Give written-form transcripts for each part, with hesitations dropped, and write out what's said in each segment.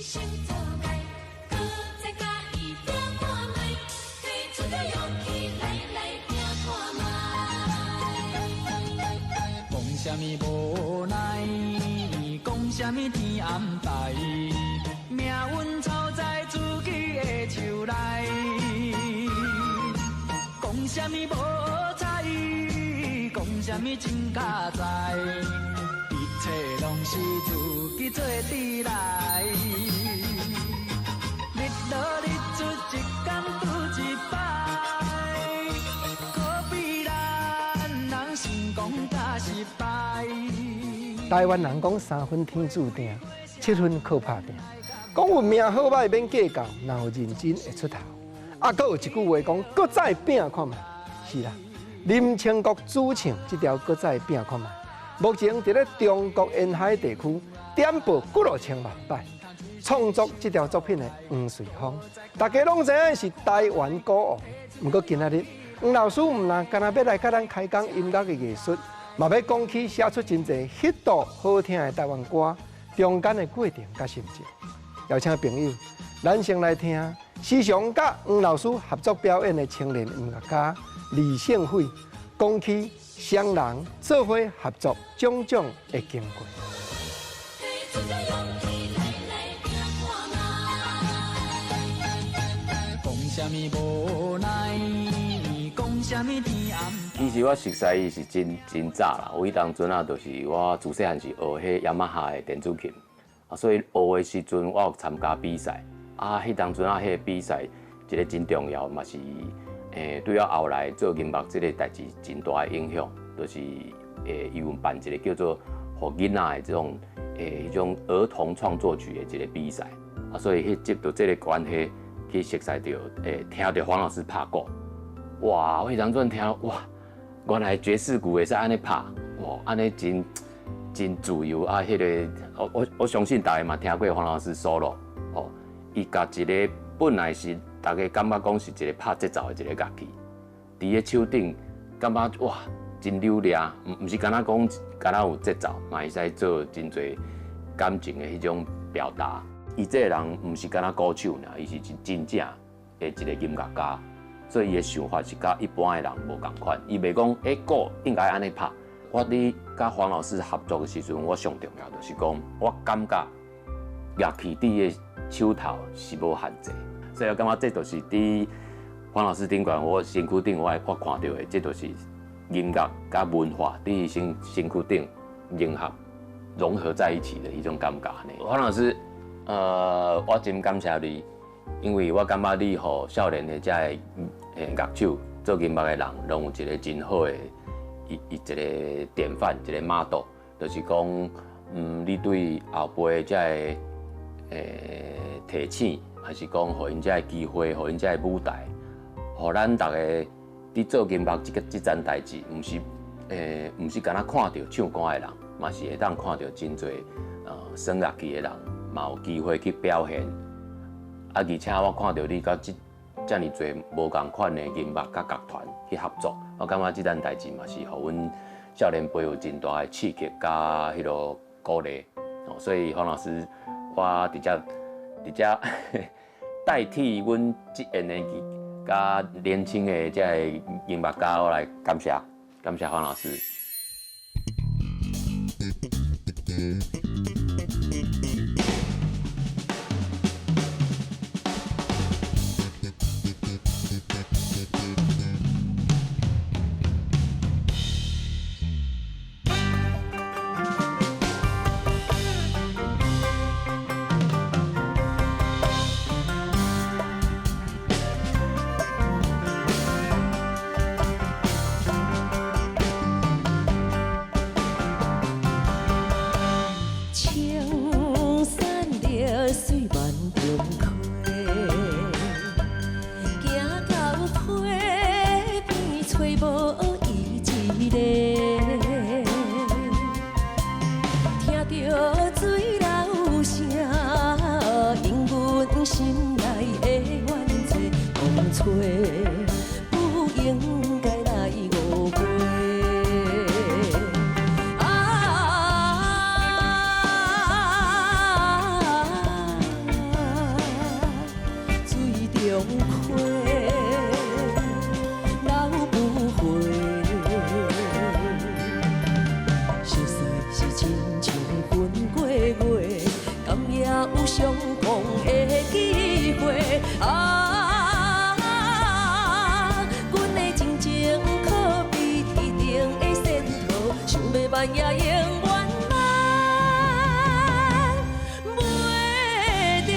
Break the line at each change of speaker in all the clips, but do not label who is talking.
想做爱，搁再甲伊拼看卖，提出着勇气来拼看卖。
讲什么无奈，讲什么天安排，命运操在自己的手内。讲什么无彩，讲什么真假在，一切拢是自己做得来。日落日出一天拄一摆，可比咱人成功甲失败。
台湾人讲3分天注定，7分靠打拼。讲运命好歹免计较，若有认真会出头。啊，搁有一句话讲，搁再拼看觅。是啦，林清国主唱这条《搁再拼看觅》，目前伫咧中国沿海地区点播几落千万摆。创作这条作品的黄瑞芳，大家拢知影是台湾歌王。不过今仔日，黄老师唔但干那要来甲咱开讲音乐的艺术，嘛要讲起写出真侪迄度好听的台湾歌中间的过程甲心情。邀请朋友，咱先来听时常甲黄老师合作表演的青年音乐家李胜辉，讲起双人做伙合作种种的经过。
讲什么无奈，讲什么天暗。
其实我熟悉伊是真早啦，有迄当阵啊，就是我自细汉是学迄雅马哈的电子琴，啊，所以学的时阵我有参加比赛，啊，迄当阵啊，迄个比赛一个真重要，嘛是对我后来做音乐这个代志真大的影响，就是伊有办一个叫做给囡仔的这种迄种儿童创作曲的一个比赛，啊，所以迄接到这个关系。去熟悉到，听到黄老师拍鼓，哇！我迄当阵听，哇，原来爵士鼓会使安尼拍，哇，安尼真自由啊！迄个，我相信大家嘛听过黄老师 solo， 哦，伊甲一个本来是大家感觉讲是一个拍节奏的一个乐器，伫个手顶，感觉哇，真流利，毋是干那讲干那有节奏，嘛会使做真侪感情的迄种表达。伊这个人毋是干那歌手尔，伊是真正的一个音乐家，所以伊的想法是甲一般的人无共款。伊袂讲，歌应该安尼拍。我伫甲黄老师合作的时阵，我上重要就是讲，我感觉乐器伫个手头是无限制，所以我感觉这就是伫黄老师顶悬，我身躯顶我看到的，这就是音乐甲文化伫身躯顶融合在一起的一种感觉呢。黄老师。我真感谢你，因为我感觉你互少年的这乐手做音乐的人，拢有一个真好的一个典范，一个 model， 就是讲，你对后辈这提醒，还是讲互因这机会，互因这舞台，互咱大家伫做音乐这件代志，毋是干那看到唱歌的人，嘛是会当看到真侪耍乐器的人。嘛有机会去表现，而且我看到你甲遮尔侪无共款的音乐甲乐团去合作，我感觉这件代志嘛是互阮少年辈有真大的刺激甲迄落鼓励。所以黄老师，我伫遮代替阮这年纪甲年轻的这个音乐家，我来感谢黄老师。
办也永远忘袂着。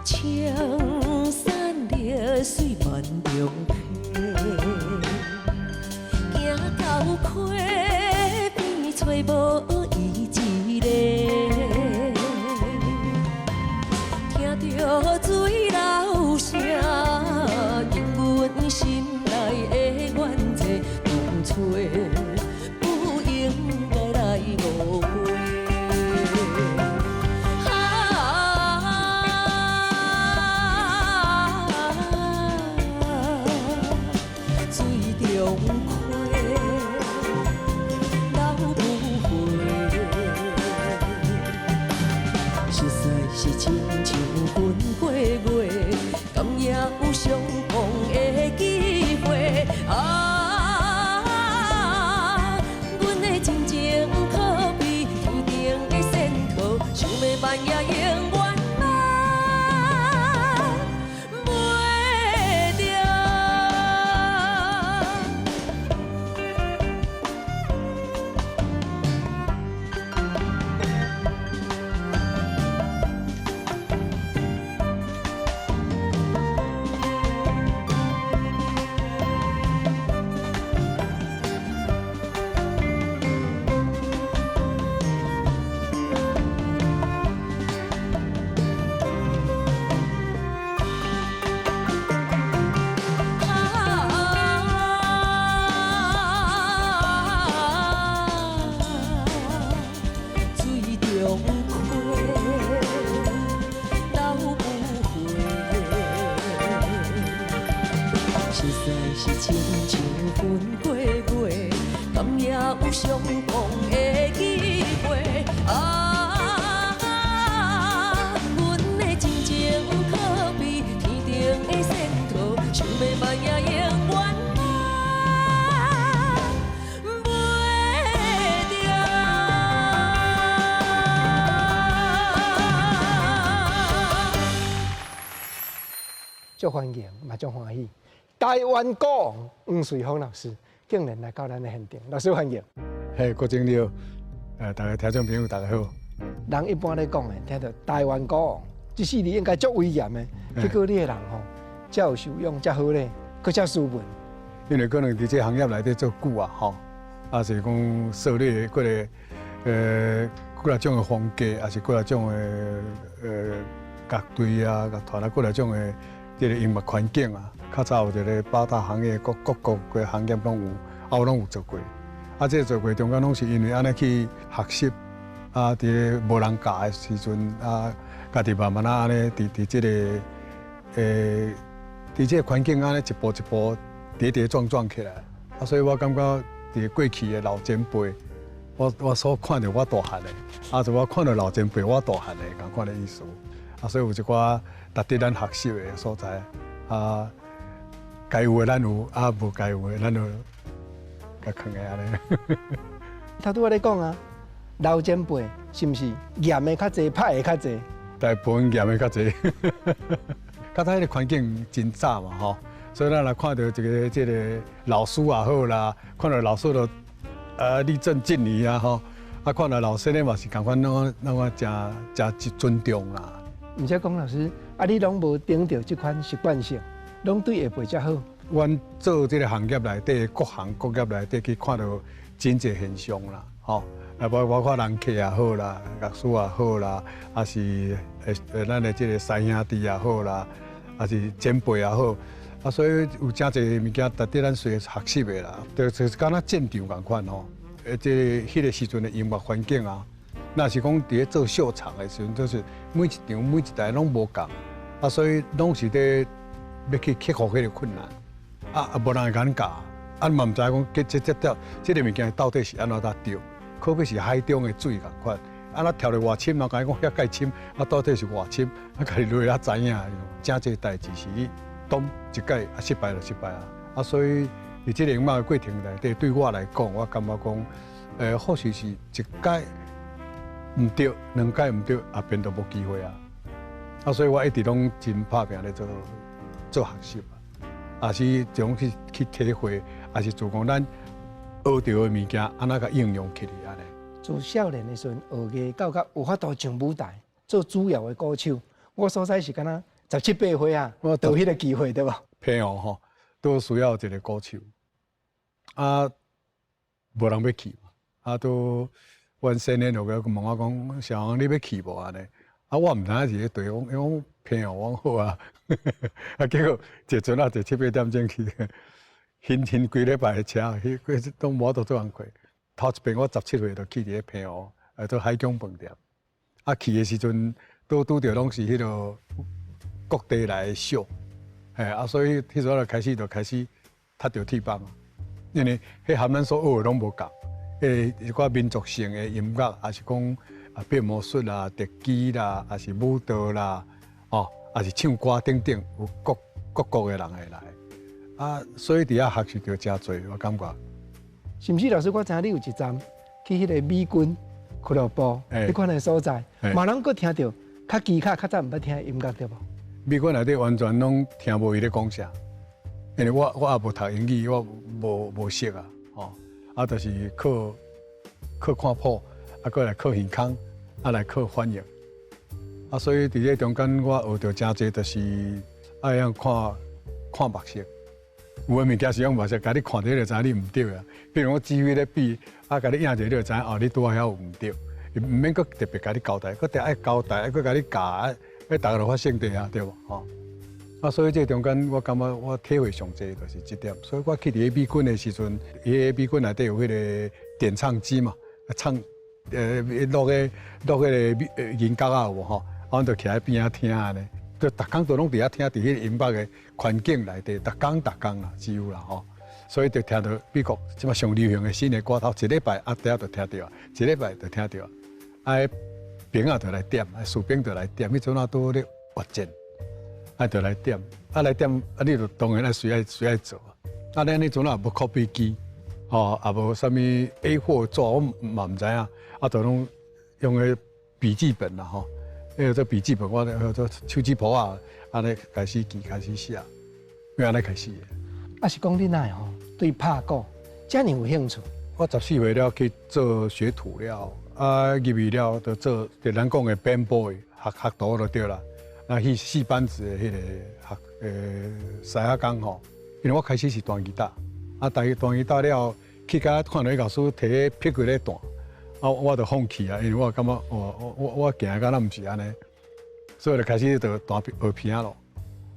青山绿水万重溪，行到溪边找无伊一个，听着水流声，引阮心内的怨气当作不应该来误会。是亲像分过月，敢也有相逢的机会啊！阮的情情可比天顶的仙桃，想要办也永远忘袂着。是亲像分过月，敢也有相逢的机会啊！阮的情情可比天顶的仙桃，想要办也永远忘袂着。
足欢迎，嘛足欢喜。台湾歌王黄瑞峰老师竟然来到咱的现场，老师欢迎。
嘿，郭经理好，大家听众朋友大家好。
人一般咧讲诶，听到台湾歌王，这4字应该足威严的，结果你个人吼，遮有修养，遮好咧，搁遮斯文。
因为可能伫这行业内底做久啊，吼，啊是讲涉猎过个过来种的风格，也是过来种的乐队啊、乐团啊，过来种的这个音乐环境啊。较早有一个8大行业，各个行业拢有，我拢有做过。啊，这做过中间拢是因为安尼去学习，啊，伫无人教的时阵，啊，家己慢慢安尼伫这个伫这个环境安尼一步一步跌跌撞撞起来。啊，所以我感觉伫过去的老前辈，我所看到我大汉的，啊，就我看到老前辈我大汉的共款的意思。啊，所以有一寡值得咱学习的所在，啊。该有的咱有，啊无该有的咱就甲藏个安尼。
他拄仔咧讲啊，老前辈是毋是严的较济，歹的较济？
大部分严的较济。较早迄个环境真早嘛吼，所以咱来看到这个老师也好啦，看到老师都立正敬礼啊吼，啊看到老师咧嘛是共款，让我真尊重啦。
而且龚老师，啊你拢无顶到这款习惯性。拢对下辈遮好。
阮做这个行业内底，各行各业内底去看到真侪现象啦，吼，啊包括人客也好啦，乐师也好啦，啊是咱的这个师兄弟也好啦，啊是前辈也好，啊所以有真侪物件值得咱学习的啦，就是敢若战场共款吼，迄个时阵的音乐环境啊，那是讲伫咧做秀场的时阵，就是每一场每一台拢无共，啊所以拢是咧。要去克服迄个困难，无人会甲咱教，嘛唔知讲这个物件到底是安怎搭钓？可比是海中的水共款，安怎跳得偌深，人甲伊讲遐介深，到底是偌深？家己落来知影，真济代志是你当一届失败就失败啊，啊，所以伫这个音乐的过程内底，对我来讲，我感觉讲，或许是一届唔对，两届唔对，也变都无机会啊。啊，所以我一直拢真拍拼咧做学习啊，也是种去体会，也是做讲咱学到的物件，安那个应用起来安尼。
自少年的时阵，学艺到有法度上舞台做主要的歌手。我所在是敢若17、18岁啊，有迄个机会对无？
朋友吼，都需要一个歌手，啊，无人要去嘛，啊都阮新年就问我讲，小王你要去无安尼？啊，我毋知影是咧对，讲朋友讲好啊，啊结果一阵啊，就7、8点钟去，ಹಿಂ規禮拜的車，迄都摸到做人過。頭一遍我17歲就去伫朋友，做海疆飯店。啊去的時陣，都拄着攏是迄個各地來的秀，啊所以迄陣就開始踢着鐵棒啊，因為迄含咱所學的攏無共，一寡民族性的音樂，也是講啊變魔術啦、特技啦，也是舞蹈啦，哦，也是唱歌等等，有各國的人會來。啊，所以伫遐學習着真多，我感覺。
是毋是老師？我知影你有一站去迄個美軍俱樂部迄款的所在，嘛能夠聽到較基卡較早毋捌聽的音樂對無？
美軍內底完全攏聽無伊咧講啥，因為我也無讀英語，我無識啊，吼，啊，就是靠看譜，啊，過來靠耳孔，啊，來靠翻譯，啊，所以伫這中間我學到真濟，就是愛樣看目色。有誒物件是用目色，甲你看到就知影你毋對啊。比如我指揮咧比，啊，甲你影者你就知影哦，你拄啊遐有毋對，毋免佫特別甲你交代，佫特愛交代，佫甲你教，逐個就發生地啊，對無？吼。啊，所以這中間我感覺我體會上濟就是這點。所以我去伫美軍的時陣，伊個美軍內底有迄個點唱機嘛，唱錄迄個音樂啊有無吼？我就徛喺邊仔聽安尼。就逐工都攏伫遐聽，伫迄個音樂的環境內底，逐工啦，只有啦吼，所以就聽到美國即馬上流行的新的歌頭，一禮拜啊，第一就聽到，一禮拜就聽到，啊，兵啊就來點，啊，士兵就來點，迄陣啊都咧活戰，啊就來點，啊來點，啊你就當然啊隨愛做，啊咱迄陣啊無 copy 機，吼，也無啥物 A4 紙，我嘛毋知影，啊就攏用個筆記本啦吼。做筆記本，我做手指譜啊，安尼開始記，開始寫，要安尼開始的。
啊是講你哪會吼對拍鼓遮爾有興趣？
我14歲了去做學徒了，啊入去了就做咱講的 band boy，學徒就對啦。啊去4班子的迄個西亞工吼，因為我開始是彈吉他，啊彈吉他了，去甲看到迄老師摕迄霹靂咧彈。啊，我就放棄啊，因為我感覺我行到那毋是安尼，所以就開始就彈學鼻仔咯。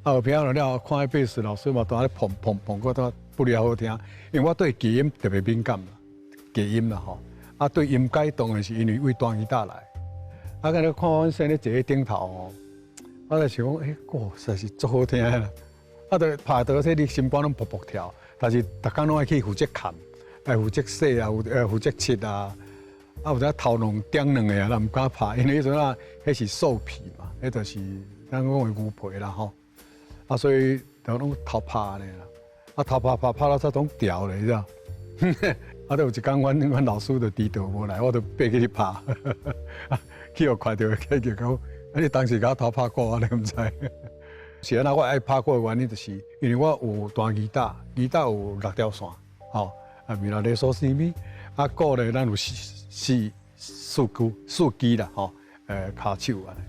啊，學鼻仔了，看迄貝斯老師嘛，彈咧砰砰砰，我都不了好聽。因為我對基音特別敏感啦，基音啦吼。啊，對音階當然是因為為彈吉他來。啊，咁你看阮先咧坐喺頂頭吼，我就想講，歌實在是足好聽啦。啊，就拍到說你心肝攏噗噗跳，但是逐工攏愛去負責看，愛負責洗啊，負責切啊。啊，有陣頭弄釘兩個啊，咱毋敢拍，因為迄陣啊，迄是獸皮嘛，迄就是咱講的牛皮啦吼。啊，所以就攏偷拍安尼啦。啊，偷拍到才總掉咧，你知道？啊，都有一天阮老師就遲到無來，我就爬去拍，去互看到，佢就講，啊，你當時甲我偷拍過，我你毋知。是安那我愛拍過的原因，就是因為我有彈吉他，吉他有6條線，吼，啊，咪啦咧索西咪，啊，鼓咧咱有四支啦，吼，骹手安尼，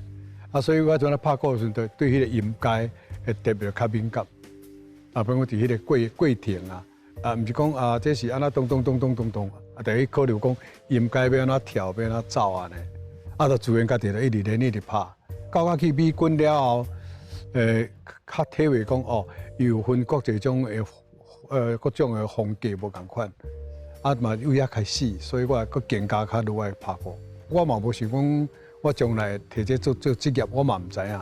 啊，所以我陣咧拍鼓的時陣，對迄個音階會特別較敏感。啊，比如我伫迄個過程啊，啊，毋是講啊，這是安那咚咚咚咚咚咚，啊，第一考慮講音階要安怎跳，要安怎走安尼，啊，就自然家己就一直練一直拍。到去美軍了後，較體會講哦，有分各一種誒各種嘅風格無共款。啊嘛，由遐開始，所以我佫更加較愈愛拍鼓。我嘛無想講，我將來摕這做職業，我嘛毋知影。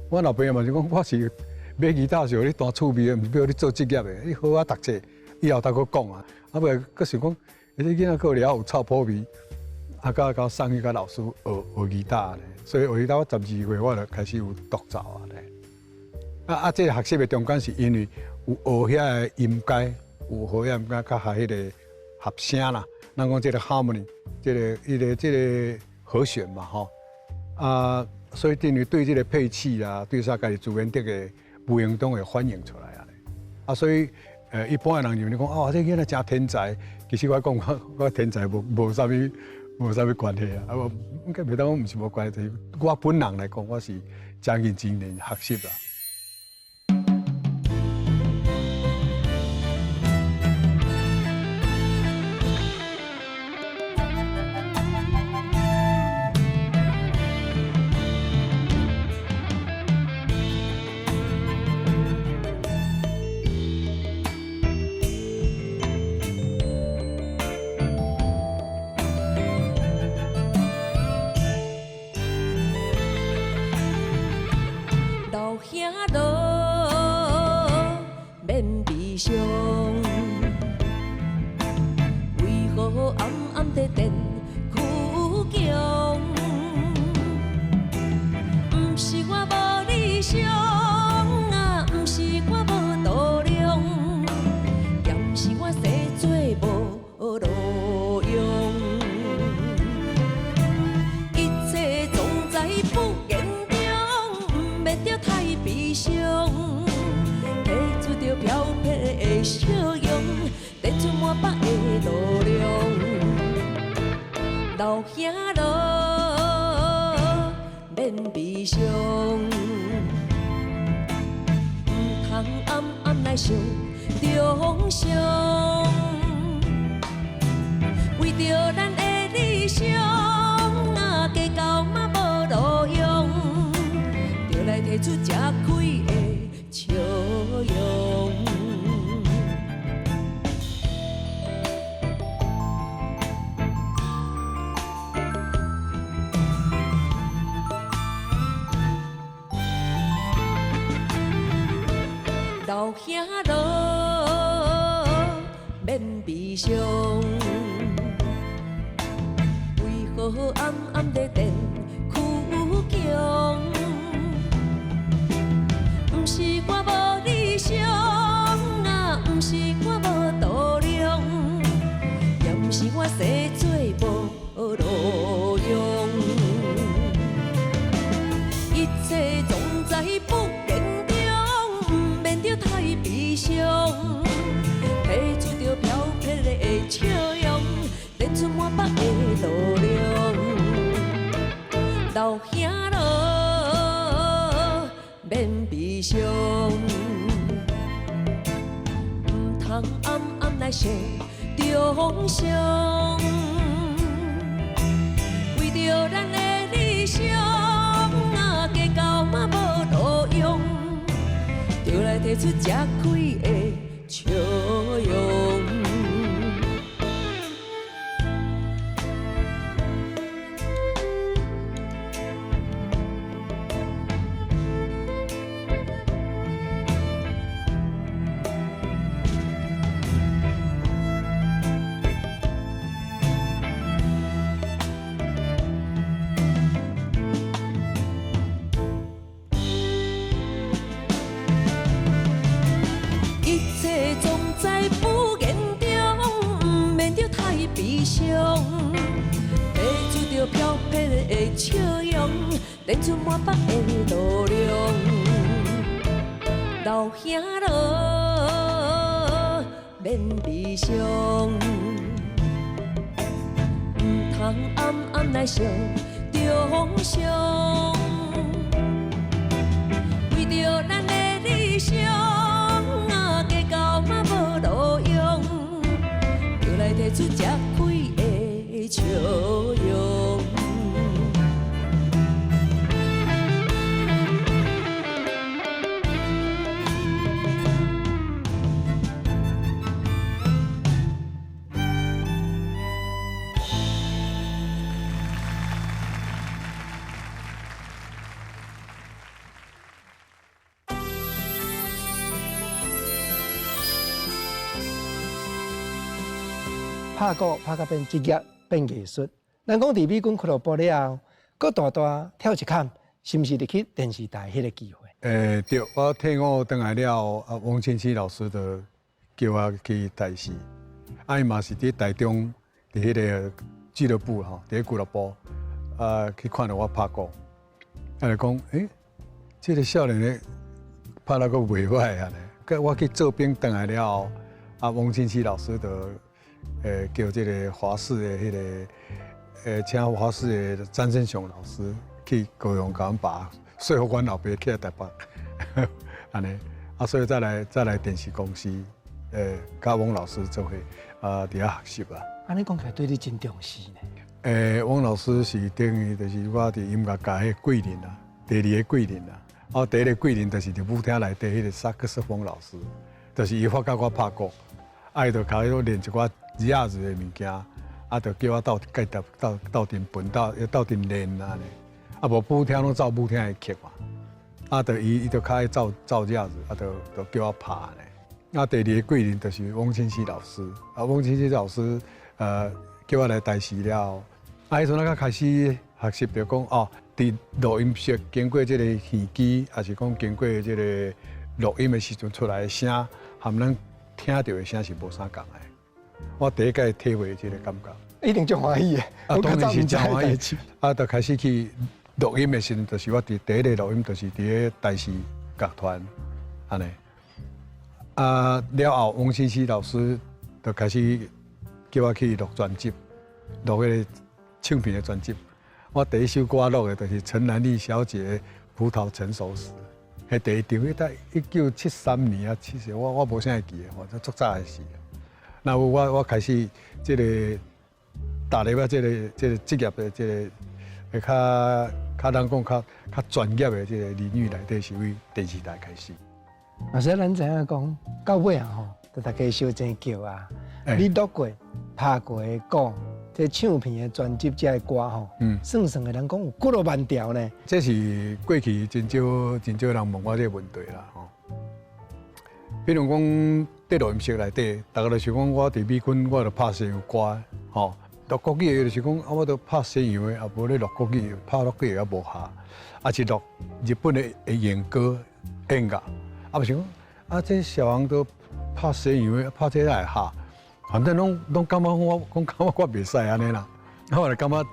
我老朋友嘛是講，我是買吉他是互你彈趣味的，毋是要你做職業的。你好啊讀冊，以後再佫講啊。啊尾佫想講，你囡仔個了有臭普味，啊到送去甲老師學吉他咧。所以學吉他我12歲我就開始有獨奏啊咧。这个学习的中间是因为有学遐个音阶，有学遐音阶，较合迄个合声啦。咱讲这个 harmony， 这个和弦嘛，吼所以等于对这个配器啦，对啥家己自然得个无形中会反映出来所以一般的人认为讲这囡仔真天才，其实我讲我天才无啥物关系我应该袂当讲毋是无关系，我本人来讲，我是真认真学习啦。
老兄路免悲伤，为何暗暗地电苦强？不是我无理想不是我无度量，也不是我生做无路用。一切总在不言中，免着太悲伤。提出着飘撇的笑容，展出满腹的路量。老兄路免悲伤，唔通暗暗来想中伤。为着咱的理想，计较嘛无路用，着来提出吃开的笑容。老兄路免悲伤，为何暗暗地电苦强？不是我无理想不是我无度量，也不是我生做无路用。一切总在不言中，免着太悲伤。提出着飘撇的笑容，展出满腹的路量。老兄路免悲伤，唔通暗暗来想中伤。为着咱的理想，计较嘛无路用，着来提出吃开的笑容。一切总在不言中，免着太悲伤。提出着飘撇的笑容，展出满腹的路量。老兄路免悲伤，唔通暗暗来想中伤。为着咱的理想，计较嘛无路用，着来提出吃开的笑容。
拍鼓拍到变职业变艺术。咱讲伫美军俱乐部了后，搁大大跳一坎，是毋是入去电视台迄个机会？
对，我退伍回来了，王清溪老师就叫我去台视，伊嘛是伫台中，伫迄个俱乐部吼，伫俱乐部，去看到我拍鼓，就讲，这个少年咧拍得阁袂歹啊咧。我去做兵回来了后，王清溪老师就叫这个华视的迄个，请华视的詹振雄老师去高雄甲阮爸。说服阮老爸去台北，安尼，所以再来电视公司，甲王老师做伙，伫遐学习啊。
安尼讲起来，对你真重视呢。
王老师是等于就是我伫音乐界迄贵人啊，第二个贵人啊。第一个贵人就是伫舞厅内底迄个萨克斯风老师，就是伊发教我拍鼓，伊就教我练一寡日的物件，就叫我到阵分到阵练安尼。无舞厅拢照舞厅的曲嘛，就伊就较爱照日子，就叫我拍咧。第二个贵人就是汪清溪老师，汪清溪老师叫我来台视了，迄阵才开始学习着讲伫录音室经过这个耳机，还是讲经过这个录音的时阵出来的声，和咱听到的声是无啥共的。我第一届体会这个感觉，
一定足欢喜的。
当然是真欢喜。就开始去。录音的时阵，就是我第一个录音，就是伫个台视乐团，安尼。了后，王清溪老师就开始叫我去录专辑，录迄个唱片的专辑。我第一首歌录的就是陈兰丽小姐《葡萄成熟时》，迄第一张，迄在1973年啊，70，我无啥会记的，反正足早的事。那我开始这个踏入这个职业的这个。较人讲较专业的这个领域内底是为电视台开始。
所以咱知影讲到尾啊吼，就大家小真叫啊。你录过、拍过的歌，这唱片的专辑这歌吼，算的人讲有几多万条呢？
这是过去真少人问我这个问题啦吼。比如讲伫录音室内底，大家就想讲我伫美军，我就拍西洋歌吼。录国语的就是讲，我都拍西洋的，也无咧录国语，拍国语也无下，也是录日本的演歌、演乐。不想讲，这小王都拍西洋的，拍这来下，反正拢感觉我袂使安尼啦。后来感觉，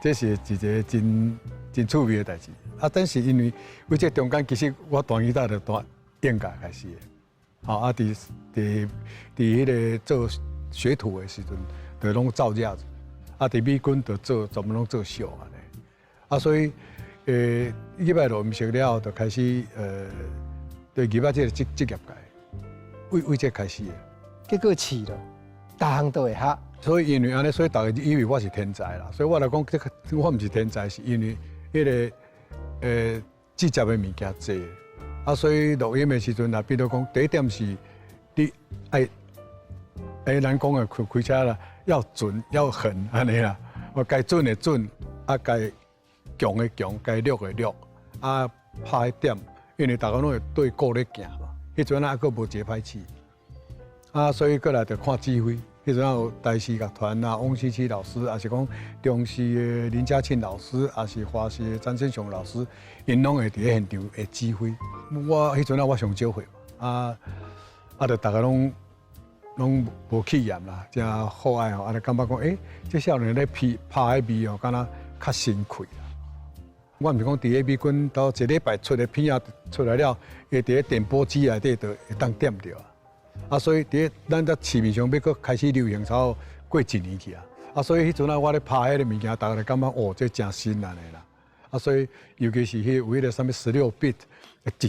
这是一个真趣味的代志。但是因为这中间其实我弹吉他就弹演乐开始的，伫迄个做学徒的时阵。就拢照这样子，伫美军就做，全部拢做秀安尼，所以入来录音室了后，就开始对入来这个职业界，为这开始的。
结果试了，逐项都会学。
所以因为安尼，所以大家以为我是天才啦。所以我来讲，我毋是天才，是因为迄个职业的物件多。所以录音的时阵比如讲，第一点是你爱咱讲的开车啦。要准要狠安尼啦，我该准的准，该强的强，该弱的弱，拍一点，因为大家拢会对鼓咧行嘛。迄阵还佫无节拍器，所以过来就看指挥。迄阵有台视乐团啊，汪清溪老师，也是讲中视的林嘉庆老师，也是华视的詹振雄老师，因拢会伫现场会指挥。我迄阵我上少岁嘛，就大家拢无气焰啦，真好爱吼，就感觉讲，这少年咧拍迄味哦，敢若较辛苦啦。我毋是讲伫咧美军到一礼拜出的片啊出来了，会伫咧电波机内底就会当点着所以伫咧咱在市面上要搁开始流行之后，过一年去所以迄阵我咧拍迄个物件，大家就感觉这真新安尼啦。所以尤其是迄有迄个啥物16 bit， 一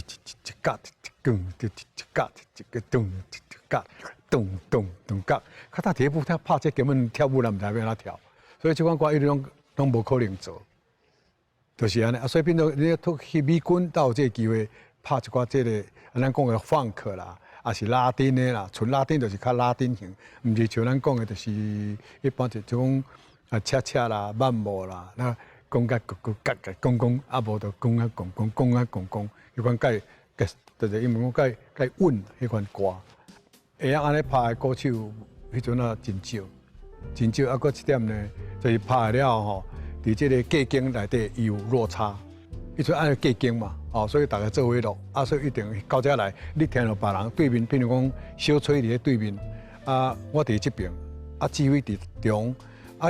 格一格一个咚一格。咚咚咚角，较大第一步，他拍这根本跳舞人唔知要安怎跳，所以这款歌一直拢无可能做，就是安尼。所以变做你去美军，才有这个机会拍一寡这个咱讲的 funk 啦，也是拉丁的啦，纯拉丁就是较拉丁型，唔是像咱讲的，就是一般就种恰恰啦、慢步啦，那讲甲讲，无就讲啊讲，迄款就是因为讲介稳迄款歌。会晓安尼拍的歌手，迄阵真少，搁一点呢，就是拍了吼，伫这个价格内底有落差，伊就按计经嘛，所以大家做伙录，所以一定到遮来，你听到别人对面，比如讲小崔伫咧对面，我伫即边，指挥伫中，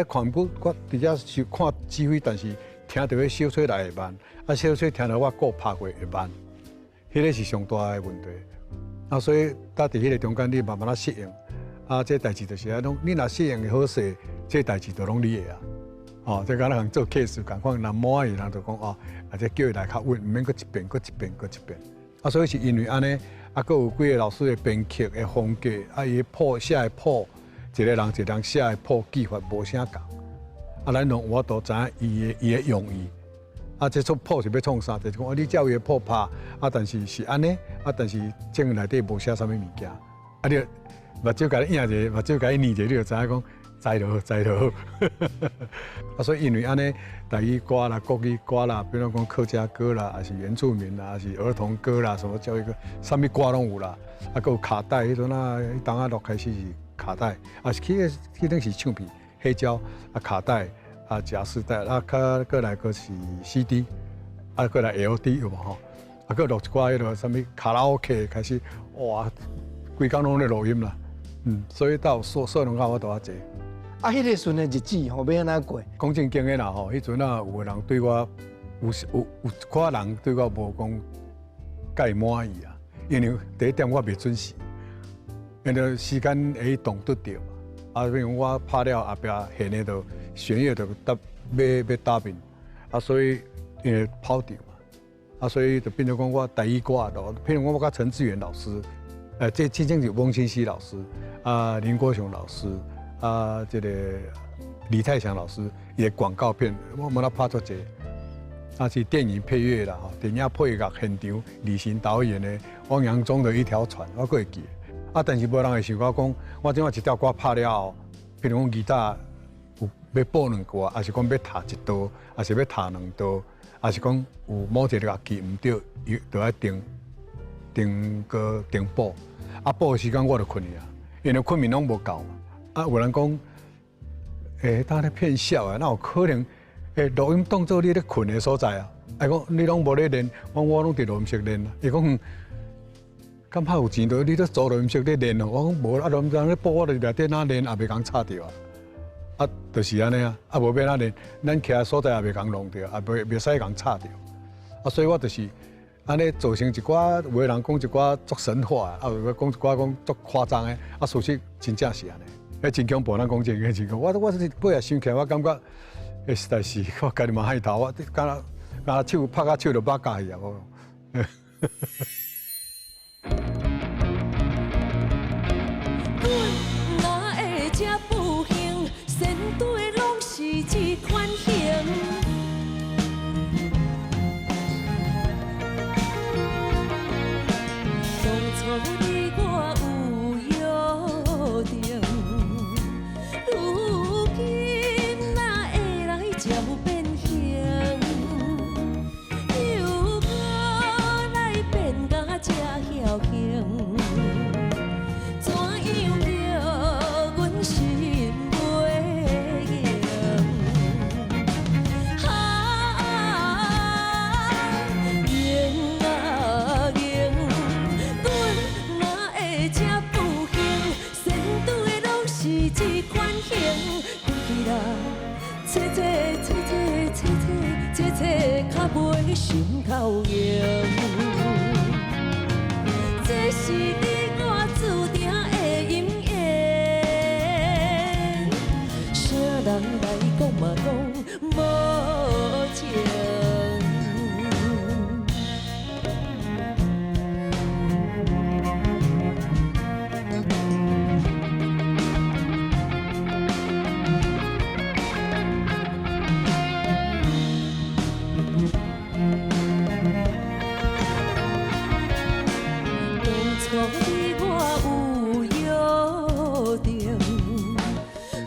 看不我伫遮是看指挥，但是听到迄小崔来会慢，小崔听到我鼓拍过会慢，迄个是上大的问题。所以搭伫迄个中间，你慢慢适应。这代志就是安种，你若适应的好势，这代志就拢你的啊。这敢若做 case 共款，人满意人就讲这叫伊来较稳，毋免搁一遍，搁一遍，搁一遍。所以是因为安尼，搁有几个老师的编曲的风格，伊的谱写的谱，一个人写的谱技法无啥共。咱拢有法度知影伊的用意。这出谱是要创啥？就是讲你照伊的谱拍，但是安尼，但是正内底无写啥物物件，你目睭甲你影者，目睭甲你念者，你就知影讲知就好，知就好。所以因为安尼，台语歌啦、国语歌啦，比如讲客家歌啦，还是原住民啦，还是儿童歌啦，什么教育歌，啥物歌拢有啦。搁有卡带，迄阵迄当落开始是卡带，是迄阵是唱片、黑胶卡带。夹丝带，过来个是 CD， 过来 LD 有无吼？过录一寡迄个啥物卡拉 OK 开始，哇，规工拢咧录音啦。所以到所能够我都济。
迄个阵的日子吼，要安怎过？
讲正经的啦吼，迄阵有个人对我有寡人对我无讲介满意啊，因为第一点我袂准时，因为时间会挡得着嘛。比如我拍了后壁现的就。弦乐就要打面，所以因为跑调嘛，所以就变成讲我台语歌咯，譬如我甲陈志远老师，这真正是翁清溪老师，林国雄老师，这个李泰祥老师，伊的广告片我们拍出济，是电影配乐啦，电影配乐现场，李行导演的汪洋中的一条船，我还会记。但是无人会想到讲，我今晚一条歌拍了后，譬如讲吉他。要补两句，还是讲要弹一刀，还是要弹两刀，还是讲有某一个乐器唔对，伊就要定补。补的时间我就困去啊，因为困眠拢无够嘛。有人讲，当咧骗笑啊，那有可能，录音当做你咧困的所在啊。讲你拢无咧练，我拢伫录音室练啊。伊讲，敢怕有钱就你咧做录音室咧练哦。我讲无，录音室咧补我伫内底哪练也袂讲差掉啊。就是安尼无变安尼，咱徛的所在也袂共弄掉，也袂使共插掉。所以我就是安尼造成一寡有个人讲一寡作神话，有讲一寡讲作夸张的，事实真正是安尼。真恐怖，咱讲这个真恐怖。我是尾下想起来，我感觉实在是我家己嘛害头，我敢手拍到手就把架去啊！我。
这款型，当初你我有约定，如今哪会来照变形？又搁来变甲这侥幸，怎样叫阮心？较袂心头硬，这是你我注定的姻缘。啥人来讲嘛讲无情。你我有约定，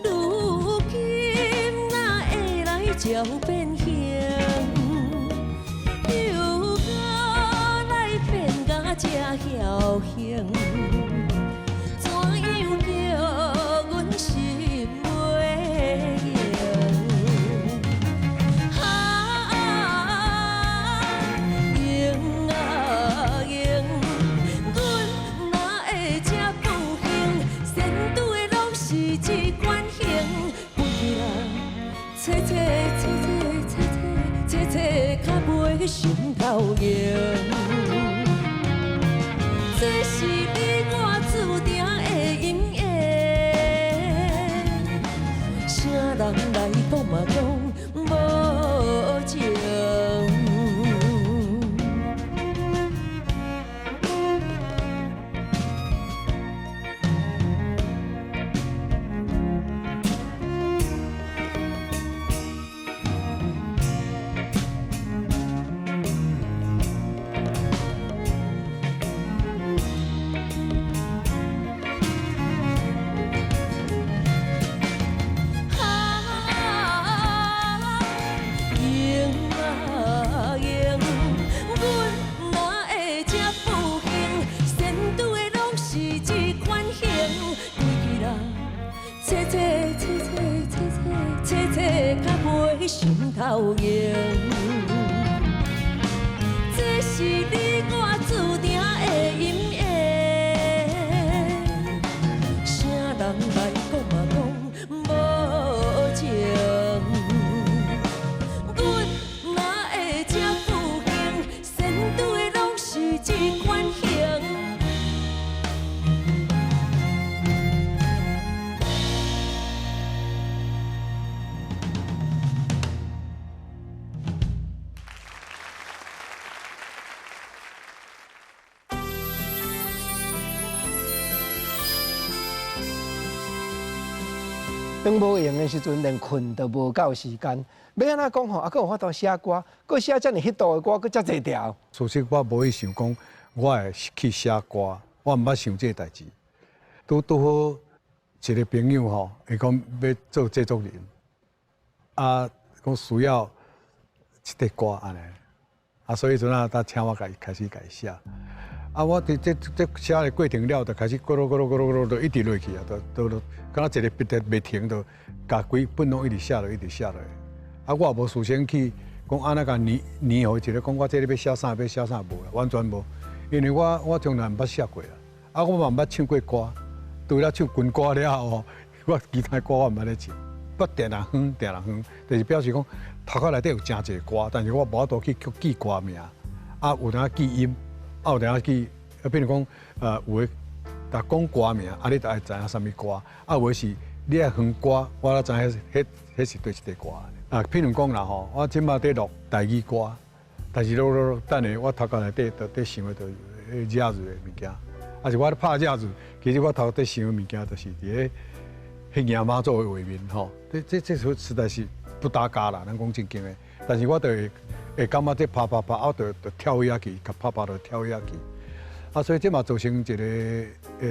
如今哪会来照变形？又搁来变甲这侥幸，怎样叫阮心袂硬？这是你我注定的姻缘，啥人来讲嘛讲无情。心头用，这是你我注定的姻缘，啥人来讲嘛讲无情。阮若会这负幸，先对的拢是这款型。
当无闲的时阵，连困都无够时间。要安怎讲吼？还佫有法度写歌，佫写遮尔迄度的歌，佫遮侪条。
其实我无去想讲，我会去写歌，我毋捌想这个代志。拄好一个朋友吼，伊讲要做制作人，啊，讲需要一块歌安尼，啊，所以阵啊，他请我开始写。啊，我这写的过程了，就开始咕噜，就一直落去啊，都敢若一个笔在袂停，就甲规本拢一直写落，一直写落。啊，我也无事先去讲安那甲黏互一个讲我这里要写啥无啦，完全无，因为我从来毋捌写过啦，啊，我嘛毋捌唱过歌，除了唱军歌了后，我其他歌我毋捌咧唱，不定人哼，就是表示讲头壳内底有真侪歌，但是我无法度去记歌名，啊，有当记音。啊，有当去，比如讲，有诶，甲讲歌名，啊，你就爱知影啥物歌，啊，有诶是你爱哼歌，我才知影迄是对一个歌。啊，譬如讲啦吼，我即马在录台语歌，但是录，等下我头壳内底在想诶，就热字诶物件，啊是我咧拍热字，其实我头在想诶物件，就是伫迄迎妈祖诶画面吼，这实在是不搭嘎啦，咱讲正经诶，但是我就会感觉这拍，啊，就跳下去，甲拍就跳下去。啊，所以这嘛造成一个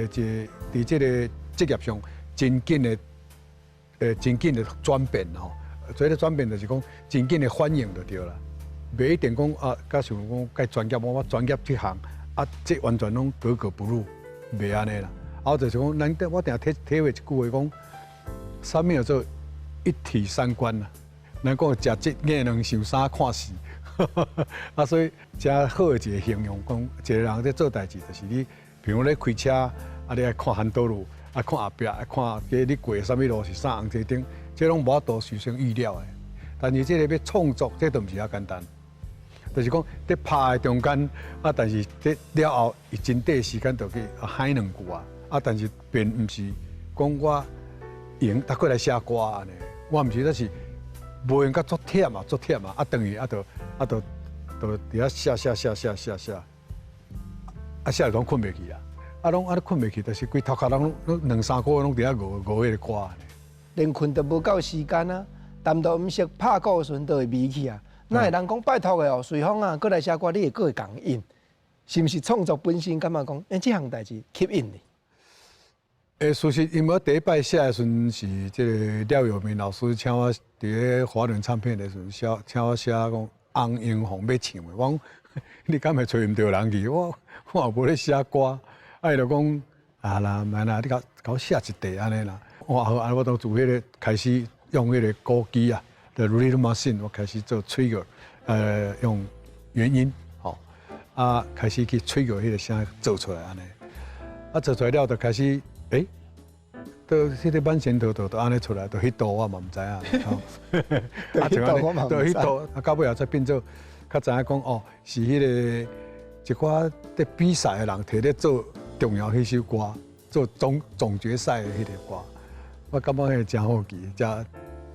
伫这个职业上真紧的转变吼。所以咧转变就是讲真紧的反应就对啦，袂一定讲啊，甲像讲介专业，我专业这项啊，这完全拢格格不入，袂安尼啦。啊，就是讲，我定体会一句话讲，啥物叫做一体三观啦。咱讲食这硬两想三看四。啊，所以真好的一个形容，讲一个人在做代志，就是你，譬如咧开车，啊，你爱看hand道路，啊，看后壁，啊，看你过啥物路是啥红绿灯，这拢无法度事先预料的。但是这个要创作，这都毋是遐简单。就是讲，在拍的中间，啊，但是这了后，伊真短时间就去喊两句啊，啊，但是并毋是讲我用搭过来写歌安尼，我毋是那是。无用甲足忝啊，啊等于就伫遐写，啊写拢困袂去啊，啊拢困袂去，就是规头壳拢2、3个月拢伫遐熬迄个歌。
连困都无够时间啊，谈到毋识拍鼓时阵都会迷去啊。那会人讲拜托的哦，随风啊，过来写歌，你会过会共应，是毋是创作本身感觉讲，这项代志吸引你？
事实因为我第一摆写的时阵是这个廖友明老师请我伫咧华人唱片的时阵请我写讲《红英红》要唱的，我讲你敢会找唔到人去？我也无咧写歌，啊伊就讲啊啦，慢啦，你甲我写一地安尼啦。我好，我都自迄个开始用迄个鼓机啊，的 rhythm machine， 我开始做 trigger， 用原音，吼，啊开始去 trigger 迄个声做出来安尼，啊做出来了就开始。到迄个版前头就安尼出来，就迄度我嘛毋知影，
迄度我嘛毋知。
到迄度，啊到尾后才变做，较知影讲哦，是迄个一寡在比赛的人摕咧做重要迄首歌，做总决赛的迄个歌，我感觉迄个真好记，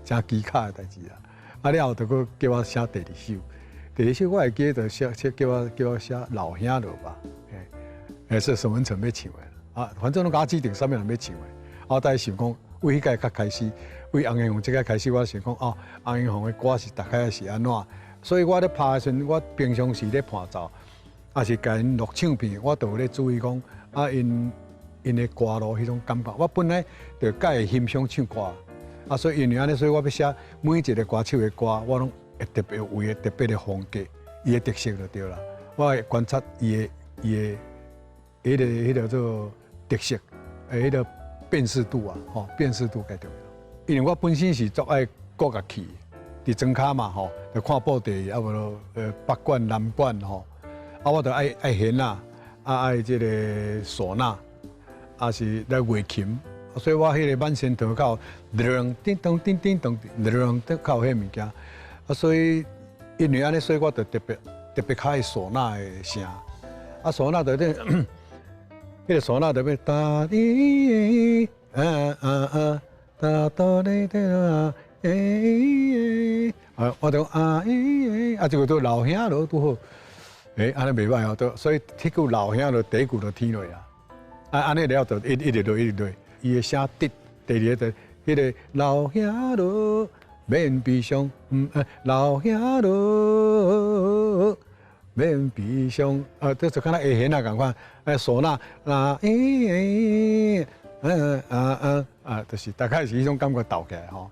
真奇卡的代志啊！啊了后，就佫叫我写第二首，第二首我会记得写叫我写老兄了吧，是沈文成要唱的啊，反正拢甲我指定啥物人要唱的，我在想讲，为迄个较开始，为洪英红这个开始，我想讲哦，洪英红的歌是大概是安怎，所以我咧拍的时阵，我平常时咧伴奏，也是甲因录唱片，我都有咧注意讲啊因的歌路迄种感觉，我本来就介会欣赏唱歌。啊，所以因为安尼，所以我要写每一个歌手的歌，我拢会特别有伊的特别的风格，伊的特色就对啦。我会观察伊的迄个做特色，迄个辨识度啊，吼，辨识度介重要。因为我本身是足爱国乐器，伫庄脚嘛，吼，就看布袋，啊无咯，北管、南管，吼，啊我就爱弦啊，爱即个唢呐，啊是来乐琴。所以我迄个满身头靠叮咚叮叮咚，都靠迄物件。啊，所以因为安尼，所以我就特别较爱唢呐的声。啊，唢呐就咧，迄个唢呐就要哒哩哒哒哩哒我就这个都老兄咯拄好，安尼袂歹哦，都所以迄句老兄咯，第一句就天落啊，安尼了就一直落。伊的声滴，第二个迄个老兄咯，免悲伤，老兄咯，免悲伤，这就敢若下弦啊，共款，唢呐就是大概是迄种感觉斗起来吼，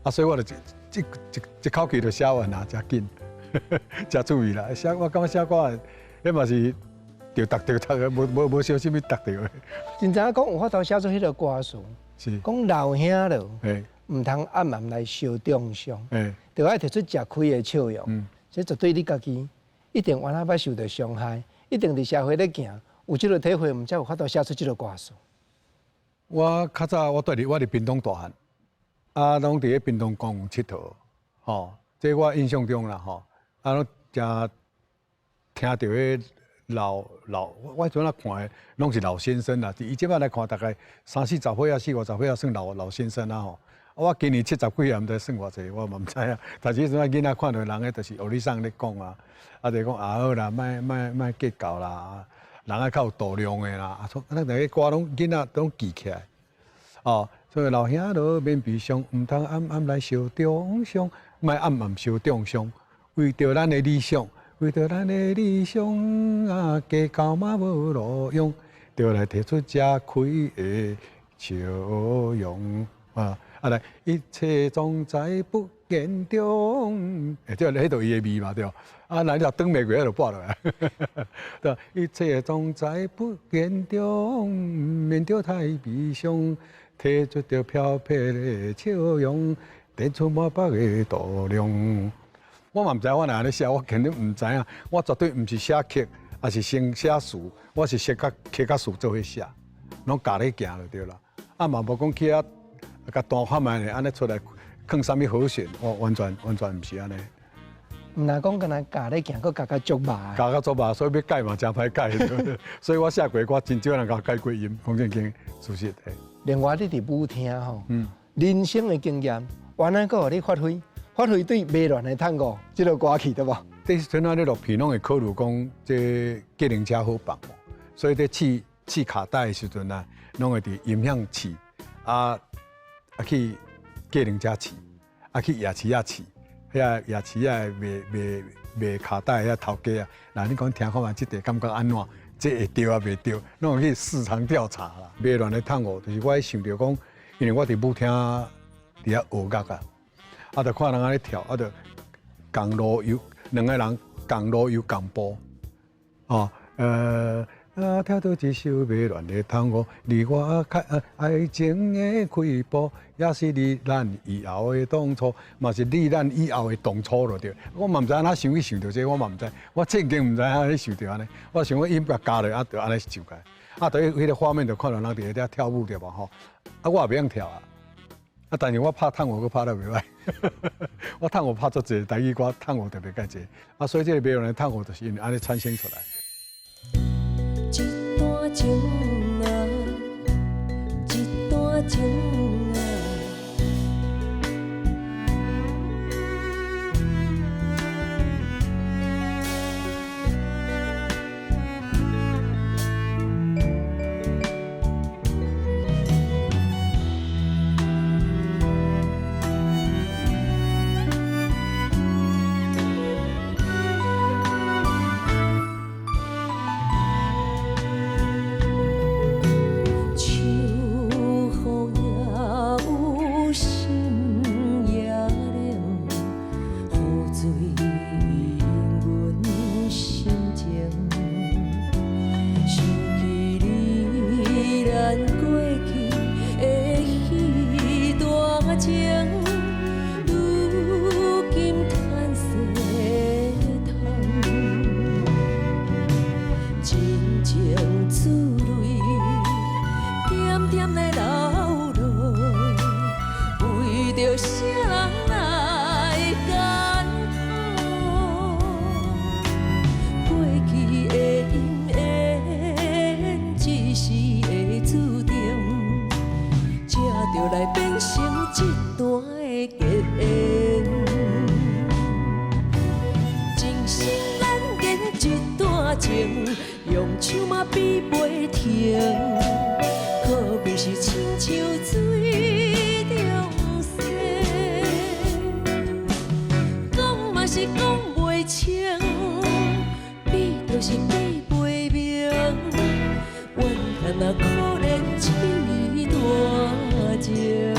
所以我就一口气就写完啦，真紧，真注意啦，我感觉写歌，迄嘛是。着读的，无小什物读着的。
真正讲有法度写出迄个歌词，
是
讲老兄咯，唔通暗暗来受中伤，着爱摕出食开的笑容。这绝对你家己一定原来捌受到伤害，一定伫社会咧行，有即个体会，毋才有法度写出即个歌词。
我较早我伫屏东大汉，拢伫咧屏东公园佚佗，吼，这我印象中啦，吼，拢真听到迄。我阵仔看的拢是老先生啦，伊即摆来看大概30、40岁啊，40、50岁啊，算老先生啦吼。我今年70几岁，毋知算偌济，我嘛毋知影。但是迄阵仔囡仔看到人个，就是学你上咧讲啊，就讲好啦，莫计较啦，人个较有度量的啦。咱个歌拢囡仔拢记起来。所以老兄咯，免悲伤，毋通暗暗来受中伤，莫暗暗受中伤，为着咱的理想。为着咱的理想加到嘛无路用，就来提出这开的笑容来，一切总在不言中，对，迄度伊的味嘛对，那你若转袂过，就拨落来。对，一切总在不言中，免着太悲伤，提出着飘飘的笑容，提出满北的度量。我嘛毋知我哪咧写，我肯定毋知影。我绝对毋是写曲，也是先写词。我是写曲甲词做伙写，拢夹咧行就对啦。嘛无讲去甲单发卖咧，安尼出来放啥物和弦，我完全毋是安尼。
毋若讲干那夹咧行，佮夹足麻。
夹足麻，所以要改嘛，真歹改。所以我写过歌，真少人甲改过音，讲正经事实。
另外，你伫舞厅吼，人生的经验，原来佮互你发挥对迷乱的探戈即个歌曲对无？
这时阵啊，你录片拢会考虑讲，这机能车好放，所以在试卡带的时阵啊，拢会伫音响试，去机能车试，去夜市啊试，遐夜市啊卖卡带遐头家啊，那你讲听看嘛，即个感觉安怎？这会对啊袂对？拢去市场调查啦。迷乱的探戈，就是我想着讲，因为我伫舞厅伫遐学乐啊，就看人安尼跳，就共路游，两个人共路游共步，跳到一首迷乱的探戈，你我爱情的开步，也是咱以后的当初，嘛是咱以后的当初咯对。我嘛毋知哪想去想到这，我嘛毋知，我正经毋知影你想到安尼。我想讲音乐加落，就安尼唱起来。对迄个画面就看到人伫遐跳舞对无吼？我也袂晓跳啊。但是我拍探戈，佫拍得袂歹。我探戈拍足济，台语歌探戈特别介济。所以这个迷乱的探戈就是因为安尼产生出来。
一段情啊，一段情啊。用手嘛比袂停，可比是亲像水中生。讲嘛是讲袂清，比就是比袂明。怨叹那可怜一段情。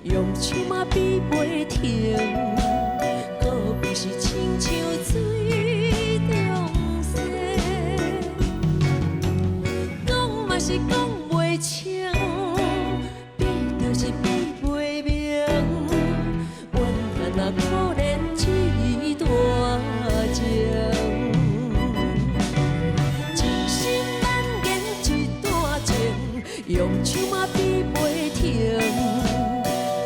用手嘛比袂停，可比是亲像水中生。讲嘛是讲袂清，比就是比袂明。怨叹那可怜一段情，真心难言一段情，用手嘛比袂停。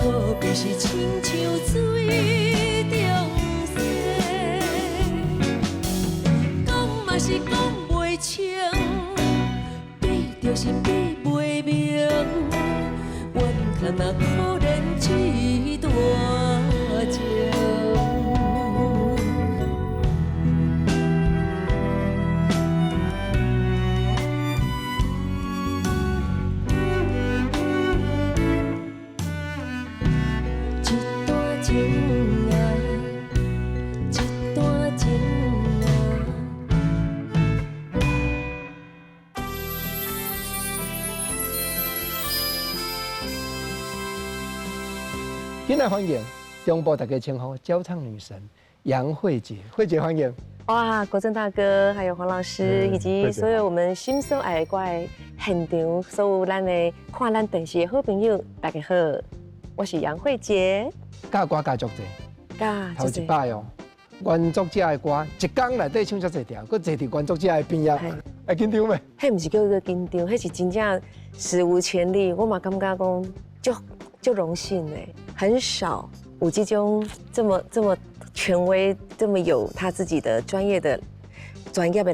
可比是亲像水中生，讲嘛是讲袂清，比就是比袂明。怨叹那可怜一段情。
今天欢迎中部大家称呼教唱女神杨慧婕，慧婕欢迎。
哇，国正大哥，还有黄老师，以及所有我们心手爱歌的现场，所有咱的看咱电视的好朋友，大家好，我是杨慧婕。
教歌教足济，头一摆哦，原作者的歌一天内底唱遮侪条，佮坐伫原作者的边啊，会紧张未？
迄毋是叫做紧张，迄是真正史无前例，我嘛感觉讲就荣幸哎，很少有这种这么权威、这么有他自己的专业的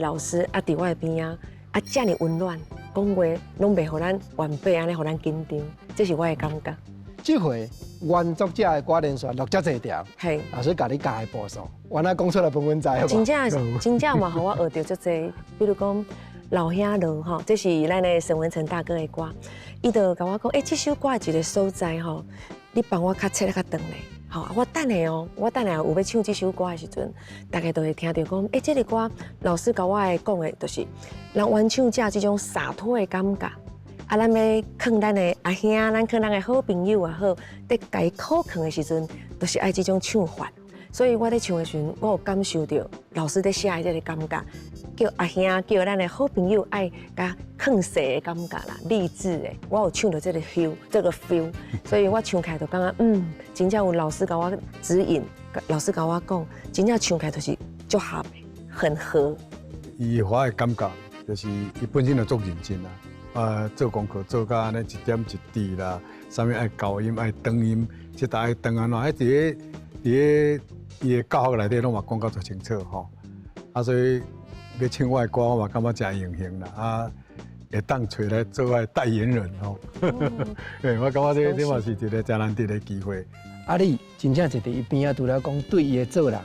老师啊，伫我的边啊，这么温暖，讲话拢袂互咱晚辈安尼互咱紧张，这是我的感觉。
这回原作者的歌连续录遮济条，
嘿，
老师教你教的步数，原来讲出来分分知好不好？
真正嘛，互我学到足济，比如讲老兄乐吼，这是咱的沈文成大哥的歌，伊就甲我讲，这首歌的一个所在吼，你帮我较切较长咧。好，我等下哦，我等下有要唱这首歌的时阵，大家都会听到讲，这个歌老师甲我讲的，就是人原唱者这种洒脱的感觉。啊，咱要劝咱的阿兄，咱劝咱的好朋友也好，在家考劝的时阵，都是爱这种唱法。所以我在唱的时阵，我有感受到老师在写的这个感觉，叫阿兄，叫咱的好朋友爱甲劝世的感觉啦，励志的。我有唱到这个 feel，所以我唱起来就感觉，真正有老师甲我指引，老师甲我讲，真正唱起来就是足合的，很合。
伊我的感觉就是伊本身就足认真啦。做功课做到安尼一点一滴啦，啥物爱高音爱长音，即搭爱长安怎？伫伊的教学内底拢嘛讲到足清楚吼。所以要唱我的歌，我嘛感觉真荣幸啦。会当找来做我的代言人吼。我感觉这嘛是一个真难得的机会。
你真正坐伫伊边除了讲对伊的做人，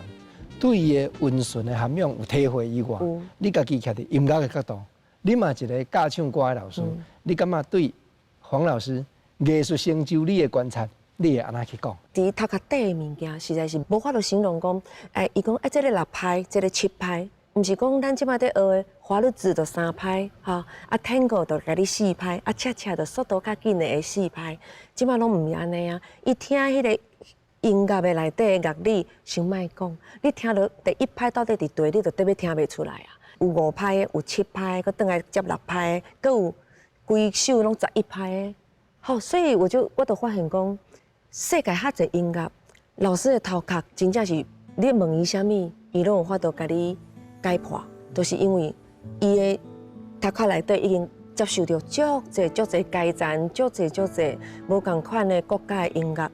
对伊的温顺的涵养有体会以外，你家己徛伫音乐的角度。你嘛一个教唱歌的老师，你感觉对黄老师艺术成就你的观察，你会安怎去讲？
伫头壳底的物件，实在是无法度形容讲，伊讲这个6拍，这个7拍，毋是讲咱即摆在学的华律子就3拍，哈，Tango 就甲你4拍，恰恰就速度较紧的4拍，即摆拢毋是安尼啊！伊听迄个音乐的内底的乐理，想莫讲，你听到第1拍到底伫对，你就特别听袂出来啊！有5拍的，有7拍的，佮倒来接6拍的，佮有规首拢11拍的。好，所以我就发现讲，世界遐侪音乐，老师的头壳真正是你问伊啥物，伊拢有法度甲你解破，都是因为伊的头壳内底已经接受到足侪改赞，足侪无共款的国家的音乐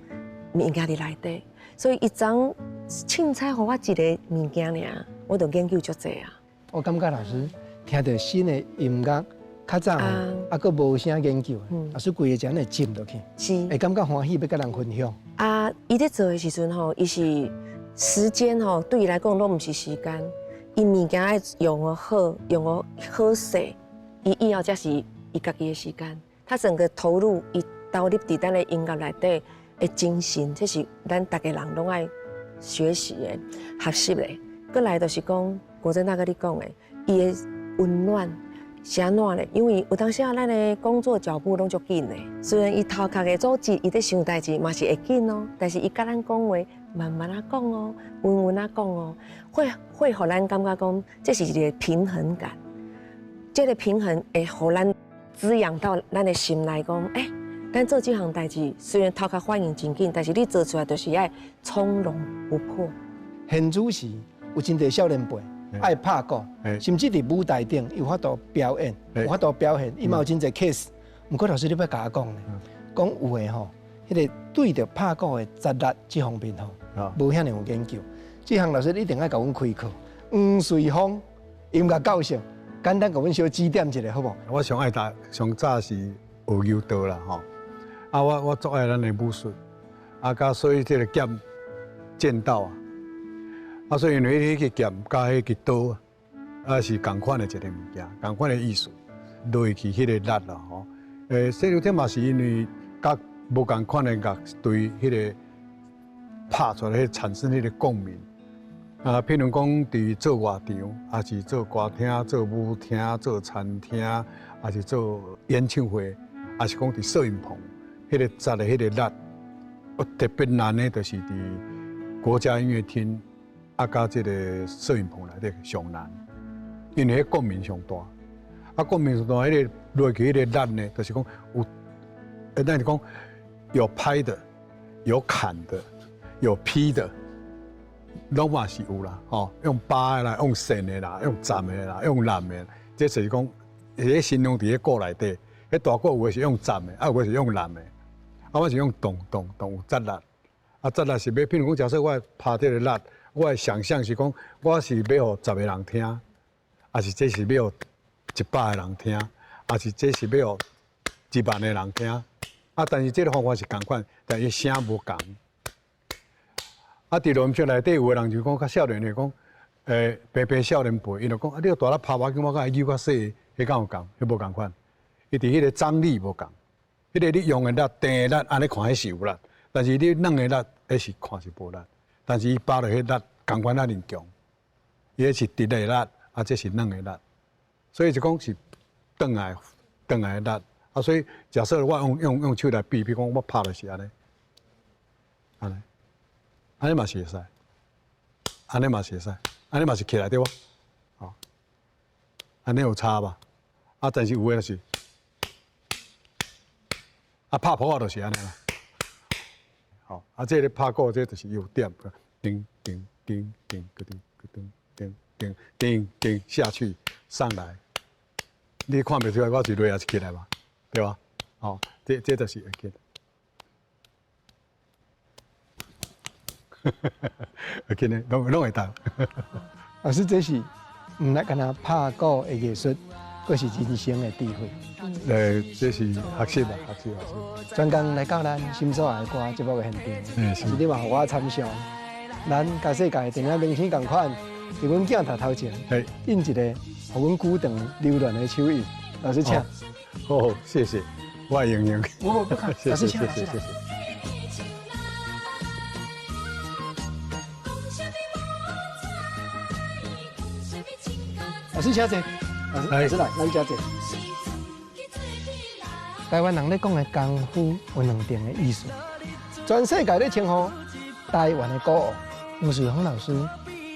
物件伫内底，所以一张凊彩互我一个物件尔，我就研究足侪啊。
我感觉老师听到新的音乐，较早佫无啥研究，老师规个这样来浸落去，
是
会感觉欢喜，要甲人分享。
伊咧做的时阵吼，伊是时间吼，对伊来讲拢毋是时间，伊物件爱用得好，用得好势，伊以后才是伊家己的时间。他整个投入，伊投入伫咱的音乐内底的精神，这是咱大家人拢爱学习的、学习的。过来就是讲。国珍大哥，你讲的，伊的温暖是安怎嘞？因为有当时啊，咱的工作脚步拢足紧的。虽然伊头壳的组织，伊在想代志嘛是会紧哦，但是伊甲咱讲话慢慢啊讲哦，温温啊讲哦，会互咱感觉讲，这是一个平衡感。这个平衡会互咱滋养到咱的心内，讲咱做这项代志，虽然头壳反应真紧，但是你做出来就是爱从容不迫。
现主是有真侪少年辈。爱拍鼓，甚至伫舞台顶有法度表演，有法度表现，伊嘛有真侪 case。毋过老师你要甲我讲咧，讲有诶吼，迄个对着拍鼓诶杂力这方面吼，无遐尼有研究。这项老师你一定爱甲阮开课。黄瑞峰音乐教授，简单甲阮小指点一下，好无？
我上爱上早是学柔道啦吼，我足爱咱的武术，所以这个剑道所以因为迄个剑加迄个刀是同款的一个物件，同款的艺术，落去迄个力啦吼。细路点嘛是因为甲无同款的乐对迄个拍出来，产生迄个共鸣。譬如讲伫做外场，还是做歌厅、做舞厅、做餐厅，还是做演唱会，还是讲伫摄影棚，迄个扎的迄个力，特别难的，就是伫国家音乐厅。甲这个摄影棚内底上难，因为迄共鸣上大。共鸣上大，迄个落去迄个力呢，就是讲有，咱是讲有拍的，有砍的，有劈的，拢嘛是有啦。用拔的啦，用线的啦，用斩的啦，用揽的，这就是讲，形容伫个鼓内底，迄大鼓有诶是用站的，有诶是用揽的，我是用咚有扎力，扎力是要，譬如讲，假设我拍这个力，我的想象是讲，我是要互10个人听，还是这是要互100个人听，还是这是要互1万个人听，但是这个方法是共款，但伊声无共。伫录音室内底有个人就讲，较少年的讲，白少年辈，伊就讲，你个大力拍我，叫我甲伊扭较细，迄敢有共？迄无共款。伊伫迄个张力无共，迄个你用的力、定的力，安尼看迄是有力，但是你软的力，迄是看是无力。但是伊扒落迄力，共款啊认强，伊迄是直的力，这是软的力，所以就讲是转来的力。所以假设我用手来比，比如讲我拍就是安尼，安尼嘛是会使，安尼嘛是会使，安尼嘛是起来对无？哦，安尼有差吧？但是有诶就是，拍鼓就是安尼啦。好，这个拍鼓这就是有点，叮叮叮叮叮叮叮叮叮叮下去上来，你看袂出来我是落也是起来嘛，对吧？好，这就是会起来。OK 呢，拢会当。
老师，这是唔来干那拍鼓的艺术，佫是人生的智慧。
这是学习吧，学习。
专工来到咱心所爱歌节目的现场，是你嘛互我参详。咱甲世界的电影明星同款，伫阮镜头头前，印一个互阮久长留恋的手印。老师，请。
好，谢谢，我会用用。
不客气，老师，请。谢谢。老师，请坐。老师来，咱请坐。台湾人咧讲的功夫有两定的意思，全世界咧称呼台湾的鼓王吴瑞峰老师，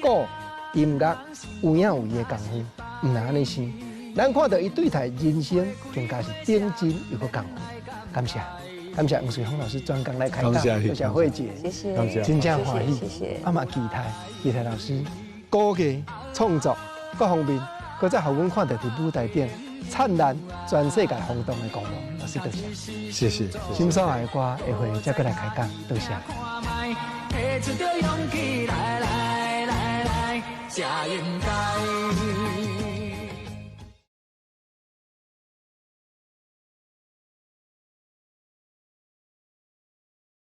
鼓音乐有影有伊的功夫，唔能安尼生。咱看到伊对台人生更加是顶真又个功夫。感谢吴瑞峰老师专工来开讲，多谢慧姐，
谢谢，
真正欢喜，
谢谢。
嘛期待老师鼓艺创作各方面，搁再互阮看到伫舞台顶灿烂全世界轰动的光芒。老师多谢，
谢谢。
心所爱的歌下回再过来开讲，多谢。
提出着勇气，来，这应该。